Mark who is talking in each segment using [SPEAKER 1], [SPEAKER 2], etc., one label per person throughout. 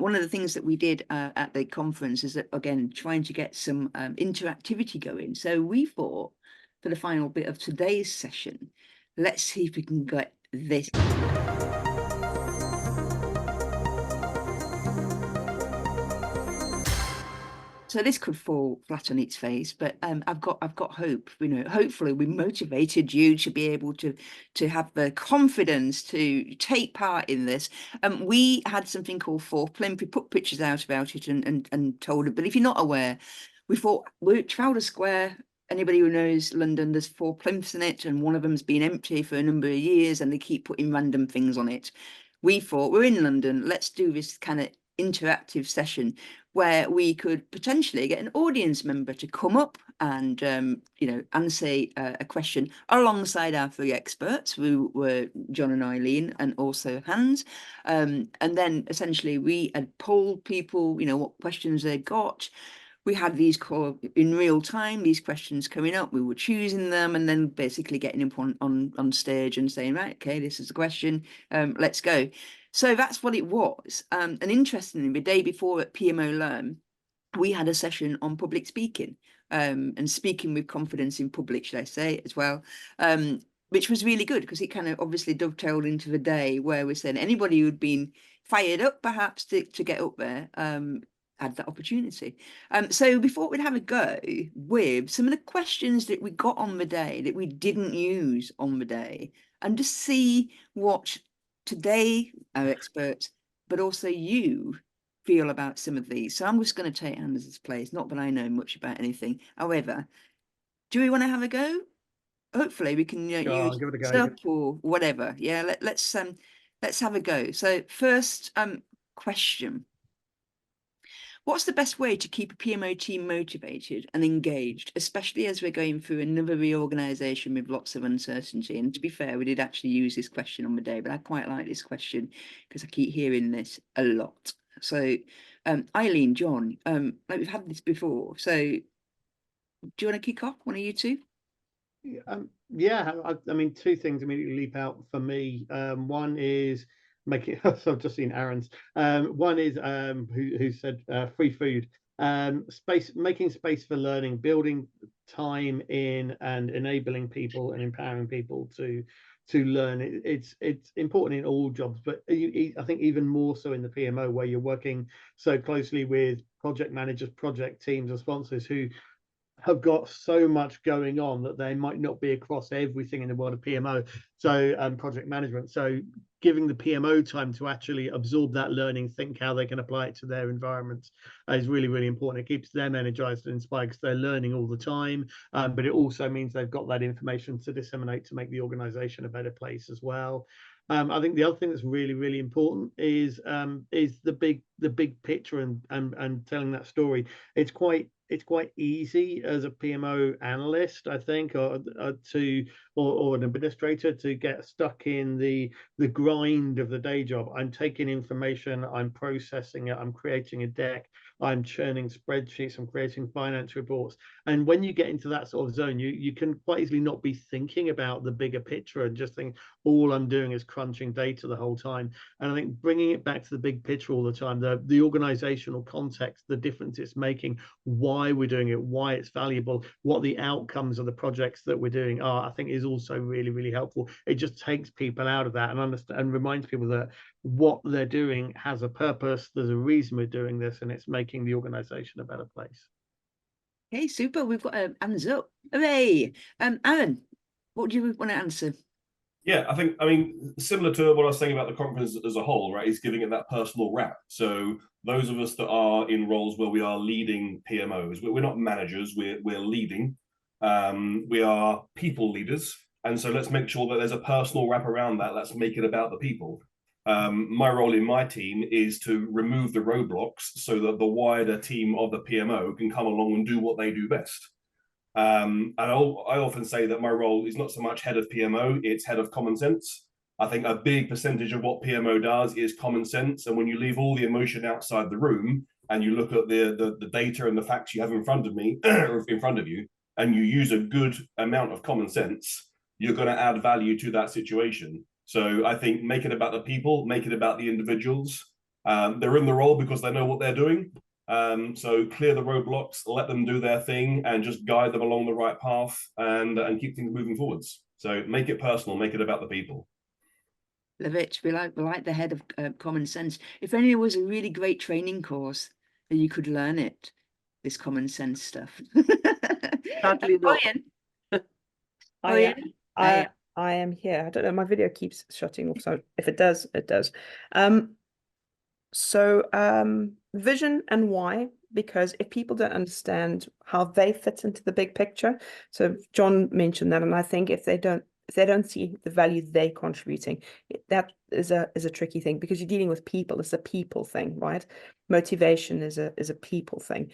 [SPEAKER 1] one of the things that we did at the conference is that, again, trying to get some interactivity going. So we thought for the final bit of today's session, let's see if we can get this. So this could fall flat on its face, but I've got hope. You know, hopefully we motivated you to be able to have the confidence to take part in this. We had something called Fourth Plinth. We put pictures out about it and told it. But if you're not aware, we thought we're at Trafalgar Square. Anybody who knows London, there's 4 plinths in it, and one of them's been empty for a number of years, and they keep putting random things on it. We thought we're in London. Let's do this kind of interactive session where we could potentially get an audience member to come up and answer a question alongside our 3 experts, who were John and Eileen, and also Hans. And then essentially we had polled people, what questions they got. We had these call in real time, these questions coming up, we were choosing them and then basically getting them on stage and saying, right, okay, this is the question, let's go. So that's what it was. And interestingly, the day before at PMO Learn, we had a session on public speaking and speaking with confidence in public, should I say, as well, which was really good because it kind of obviously dovetailed into the day where we're saying anybody who'd been fired up perhaps to get up there had that opportunity. So we thought we'd have a go with some of the questions that we got on the day that we didn't use on the day, and just see what today our experts, but also you, feel about some of these. So I'm just going to take Anders' place. Not that I know much about anything. However, do we want to have a go? Hopefully we can use
[SPEAKER 2] give it a go.
[SPEAKER 1] stuff or whatever. Yeah, let's have a go. So first question. What's the best way to keep a PMO team motivated and engaged, especially as we're going through another reorganisation with lots of uncertainty? And to be fair, we did actually use this question on the day, but I quite like this question because I keep hearing this a lot. So, Eileen, John, like we've had this before. So, do you want to kick off? One of you two?
[SPEAKER 2] Yeah, I mean, 2 things immediately leap out for me. One is making. So I've just seen Aaron's. One is who said free food, making space for learning, building time in, and enabling people and empowering people to learn. It's important in all jobs, but I think even more so in the PMO, where you're working so closely with project managers, project teams, and sponsors who have got so much going on that they might not be across everything in the world of PMO, so project management. So giving the PMO time to actually absorb that learning, think how they can apply it to their environments is really, really important. It keeps them energized and inspired because they're learning all the time, but it also means they've got that information to disseminate to make the organization a better place as well. I think the other thing that's really, really important is the big picture and telling that story. It's quite easy as a PMO analyst, I think, or an administrator to get stuck in the grind of the day job. I'm taking information, I'm processing it, I'm creating a deck, I'm churning spreadsheets, I'm creating finance reports. And when you get into that sort of zone, you can quite easily not be thinking about the bigger picture and just think all I'm doing is crunching data the whole time. And I think bringing it back to the big picture all the time, the organizational context, the difference it's making, why we're doing it, why it's valuable, what the outcomes of the projects that we're doing are, I think is also really, really helpful. It just takes people out of that and understand and reminds people that what they're doing has a purpose, there's a reason we're doing this, and it's making the organization a better place.
[SPEAKER 1] Okay, super. We've got hands up. Hooray! Aaron, what do you want to answer?
[SPEAKER 3] Yeah, I mean, similar to what I was saying about the conference as a whole, right, is giving it that personal wrap. So those of us that are in roles where we are leading PMOs, we're not managers, we're leading. We are people leaders. And so let's make sure that there's a personal wrap around that. Let's make it about the people. My role in my team is to remove the roadblocks so that the wider team of the PMO can come along and do what they do best. And I often say that my role is not so much head of PMO, it's head of common sense. I think a big percentage of what PMO does is common sense. And when you leave all the emotion outside the room and you look at the data and the facts you have in front of me, or in front of you, and you use a good amount of common sense, you're going to add value to that situation. So I think make it about the people, make it about the individuals. They're in the role because they know what they're doing. So clear the roadblocks, let them do their thing, and just guide them along the right path, and keep things moving forwards. So make it personal, make it about the people.
[SPEAKER 1] Love it. We like the head of common sense. If only there was a really great training course that you could learn it, this common sense stuff.
[SPEAKER 4] Sadly not.
[SPEAKER 5] I am here. I don't know. My video keeps shutting off. So if it does, it does. Vision and why, because if people don't understand how they fit into the big picture, so John mentioned that, and I think if they don't see the value they're contributing, that is a tricky thing, because you're dealing with people. It's a people thing, right? Motivation is a people thing.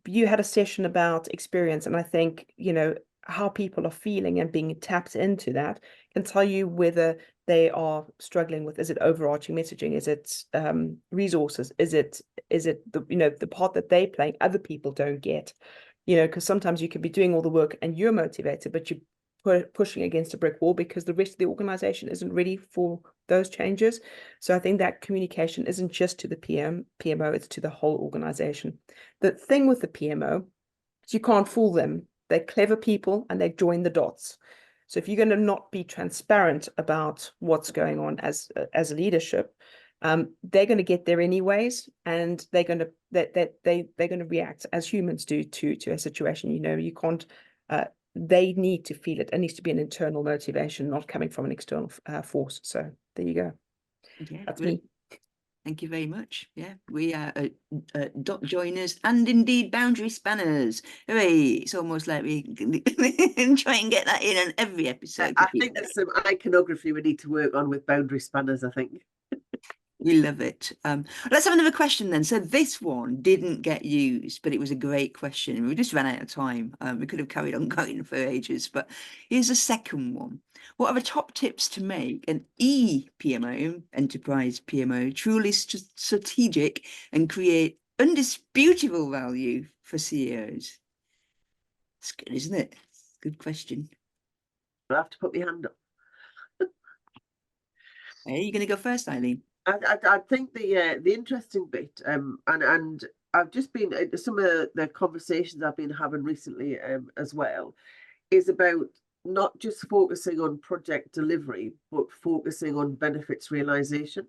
[SPEAKER 5] You had a session about experience, and I think, you know, how people are feeling and being tapped into that can tell you whether they are struggling with, is it overarching messaging, is it resources, is it the, you know, the part that they play other people don't get, you know, because sometimes you could be doing all the work and you're motivated, but you're pushing against a brick wall because the rest of the organization isn't ready for those changes. So I think that communication isn't just to the PMO, it's to the whole organization. The thing with the PMO is you can't fool them. They're clever people and they join the dots. So if you're going to not be transparent about what's going on as a leadership, they're going to get there anyways, and they're going to react as humans do to a situation. You know, you can't. They need to feel it. It needs to be an internal motivation, not coming from an external force. So there you go.
[SPEAKER 1] Yeah,
[SPEAKER 5] that's me.
[SPEAKER 1] Thank you very much. Yeah, we are dot joiners and indeed boundary spanners. Hooray! It's almost like we can try and get that in on every episode.
[SPEAKER 4] I think there's some iconography we need to work on with boundary spanners, I think.
[SPEAKER 1] We love it. Let's have another question then. So this one didn't get used, but it was a great question. We just ran out of time. We could have carried on going for ages, but here's a second one. What are the top tips to make an PMO, enterprise PMO, truly strategic and create undisputable value for CEOs? It's good, isn't it? Good question.
[SPEAKER 4] I'll have to put my hand up.
[SPEAKER 1] Hey, you're going to go first, Eileen?
[SPEAKER 4] I think the interesting bit, and I've just been some of the conversations I've been having recently as well, is about not just focusing on project delivery, but focusing on benefits realization,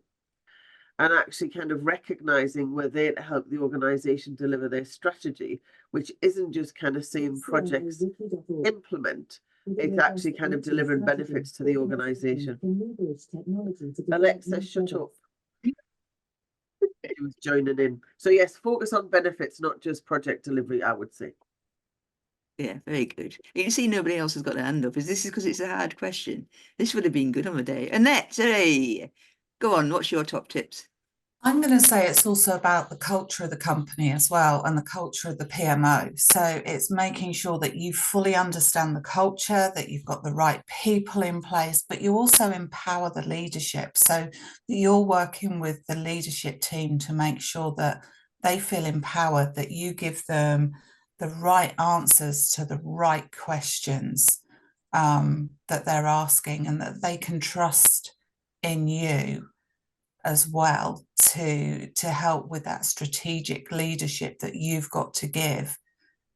[SPEAKER 4] and actually kind of recognizing where they help the organization deliver their strategy, which isn't just kind of seeing projects implement. It's actually kind of delivering benefits to the organization. Alexa, shut up. He was joining in. So yes, focus on benefits, not just project delivery, I would say.
[SPEAKER 1] Yeah, very good. You can see nobody else has got their hand up. Is this because it's a hard question? This would have been good on the day. Annette, hooray! Go on, what's your top tips?
[SPEAKER 6] I'm going to say it's also about the culture of the company as well, and the culture of the PMO. So it's making sure that you fully understand the culture, that you've got the right people in place, but you also empower the leadership. So that you're working with the leadership team to make sure that they feel empowered, that you give them the right answers to the right questions that they're asking, and that they can trust in you as well to help with that strategic leadership that you've got to give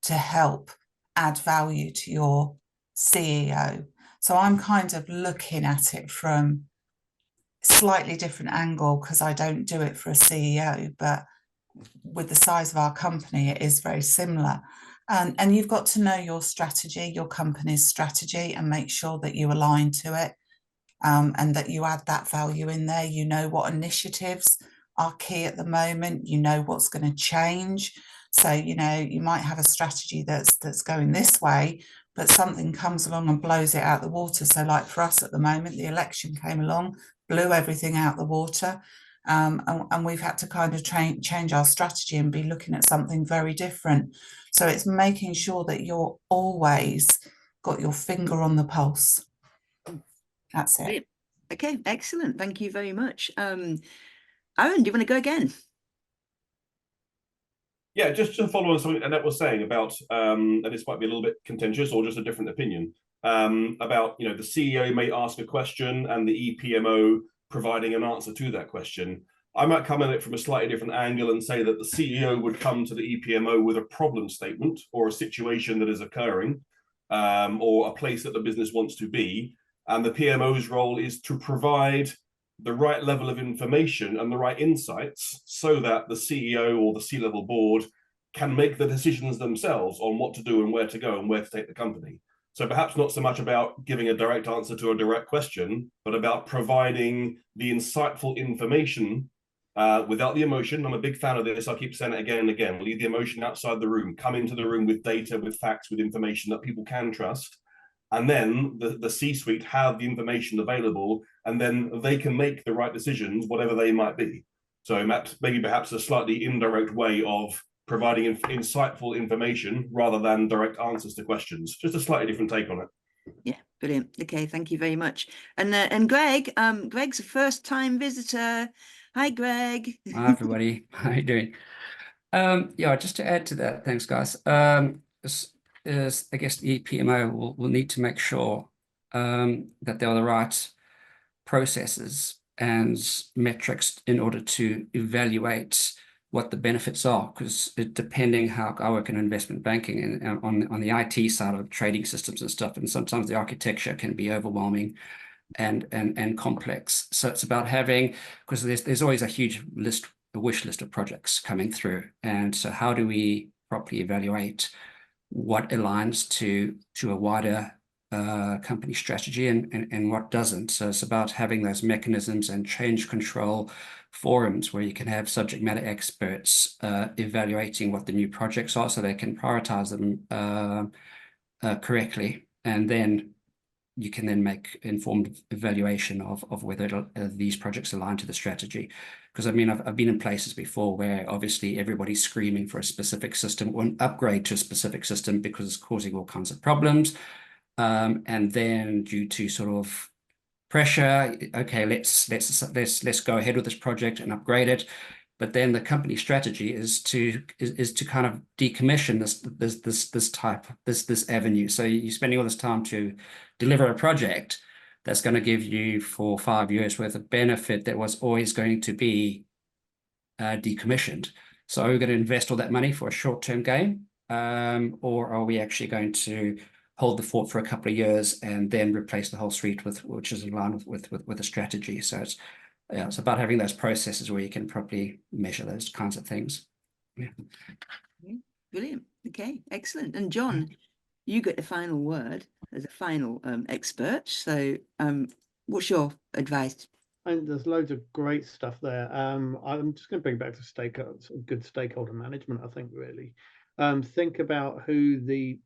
[SPEAKER 6] to help add value to your CEO. So I'm kind of looking at it from a slightly different angle, because I don't do it for a CEO, but with the size of our company, it is very similar. And you've got to know your strategy, your company's strategy, and make sure that you align to it. And that you add that value in there. You know what initiatives are key at the moment. You know what's going to change. So, you know, you might have a strategy that's going this way, but something comes along and blows it out the water. So like for us at the moment, the election came along, blew everything out the water. And we've had to kind of change our strategy and be looking at something very different. So it's making sure that you're always got your finger on the pulse. That's it.
[SPEAKER 1] Okay, excellent. Thank you very much. Aaron, do you want to go again?
[SPEAKER 3] Yeah, just to follow on something Annette was saying about, and this might be a little bit contentious or just a different opinion, about, you know, the CEO may ask a question and the EPMO providing an answer to that question. I might come at it from a slightly different angle and say that the CEO would come to the EPMO with a problem statement or a situation that is occurring, or a place that the business wants to be. And the PMO's role is to provide the right level of information and the right insights so that the CEO or the C-level board can make the decisions themselves on what to do and where to go and where to take the company. So perhaps not so much about giving a direct answer to a direct question, but about providing the insightful information without the emotion. I'm a big fan of this. I keep saying it again and again. Leave the emotion outside the room. Come into the room with data, with facts, with information that people can trust. And then the C-suite have the information available, and then they can make the right decisions, whatever they might be. So maybe perhaps a slightly indirect way of providing insightful information rather than direct answers to questions. Just a slightly different take on it.
[SPEAKER 1] Yeah, brilliant. Okay, thank you very much. And Greg, Greg's a first-time visitor. Hi, Greg.
[SPEAKER 7] Hi, everybody. How are you doing? Yeah, just to add to that, thanks, guys. Is I guess the PMO will need to make sure that there are the right processes and metrics in order to evaluate what the benefits are, because depending how I work in investment banking and on the IT side of trading systems and stuff, and sometimes the architecture can be overwhelming and complex. So it's about having, because there's always a huge list, a wish list of projects coming through, and so how do we properly evaluate what aligns to a wider company strategy and what doesn't? So it's about having those mechanisms and change control forums where you can have subject matter experts evaluating what the new projects are so they can prioritize them correctly, and then you can then make informed evaluation of whether these projects align to the strategy. Because I mean, I've been in places before where obviously everybody's screaming for a specific system or an upgrade to a specific system because it's causing all kinds of problems. And then due to sort of pressure, okay, let's go ahead with this project and upgrade it. But then the company strategy is to kind of decommission this avenue. So you're spending all this time to deliver a project that's going to give you 4 or 5 years worth of benefit that was always going to be decommissioned. So are we going to invest all that money for a short-term gain, or are we actually going to hold the fort for a couple of years and then replace the whole suite which is in line with the strategy? So it's about having those processes where you can properly measure those kinds of things. Yeah.
[SPEAKER 1] Brilliant. Okay, excellent. And John, you get the final word as a final expert. So what's your advice?
[SPEAKER 2] And there's loads of great stuff there. I'm just going to bring back to good stakeholder management, I think, really. Think about who the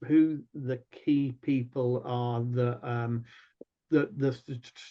[SPEAKER 2] key people are the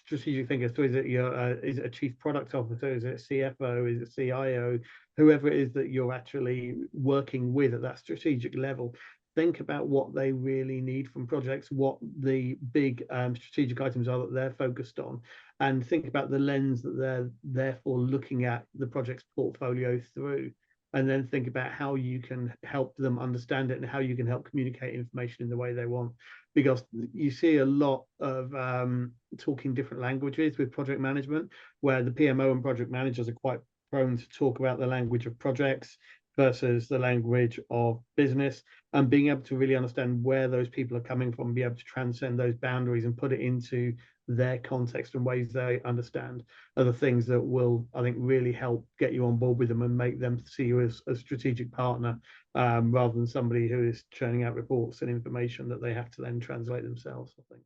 [SPEAKER 2] strategic thinkers. So is it a chief product officer? Is it a CFO? Is it a CIO? Whoever it is that you're actually working with at that strategic level. Think about what they really need from projects, what the big strategic items are that they're focused on, and think about the lens that they're therefore looking at the project's portfolio through. And then think about how you can help them understand it and how you can help communicate information in the way they want. Because you see a lot of talking different languages with project management, where the PMO and project managers are quite prone to talk about the language of projects versus the language of business, and being able to really understand where those people are coming from, be able to transcend those boundaries and put it into their context and ways they understand are the things that will, I think, really help get you on board with them and make them see you as a strategic partner, rather than somebody who is churning out reports and information that they have to then translate themselves, I think.